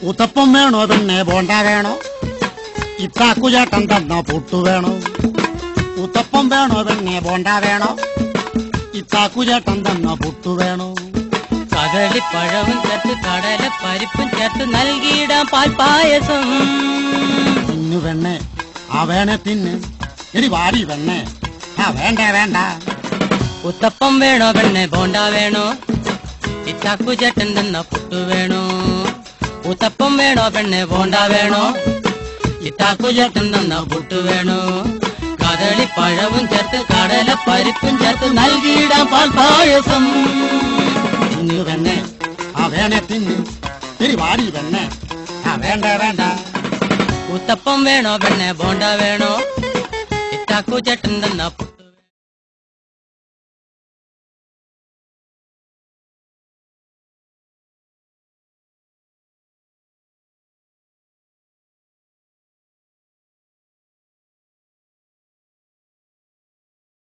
ഉത്തപ്പം വേണോ പിന്നെ ബോണ്ട വേണോ? ഇത്താക്കുചേട്ടൻ തന്ന പുട്ടു വേണോ? ഉത്തപ്പം വേണോ പിന്നെ ബോണ്ട വേണോ? ഇത്താക്കുചേട്ടൻ തന്ന പുട്ടു വേണോ? കദളിപ്പഴവും ചേർത്ത് കടല പരിപ്പും ചേർത്ത് നൽകിയിടാം പാൽപ്പായസം. തിന്നു വെണ്ണേ, ആ വേണേ തിന്ന്. എടി വാടി വെണ്ണേ, ആ വേണ്ട വേണ്ട. ഉത്തപ്പം വേണോ പെണ്ണെ ബോണ്ട വേണോ? ഇത്താക്കുചേട്ടൻ തന്ന പുട്ടു വേണോ? ഉത്തപ്പം വേണോ പെണ്ണെ ബോണ്ട വേണോ? ഇത്താക്കുചേട്ടൻ തന്ന പുട്ടു വേണോ? കദളിപ്പഴവും ചേർത്ത് കടല പരിപ്പും ചേർത്ത് നൽകിയിടാം പാൽപ്പായസം. തിന്നു വെണ്ണേ, ആ വേണേ തിന്ന്. എടി വാടി വെണ്ണേ, ആ വേണ്ട വേണ്ട. ഉത്തപ്പം വേണോ പെണ്ണെ ബോണ്ട വേണോ? ഇത്താക്കുചേട്ടൻ തന്ന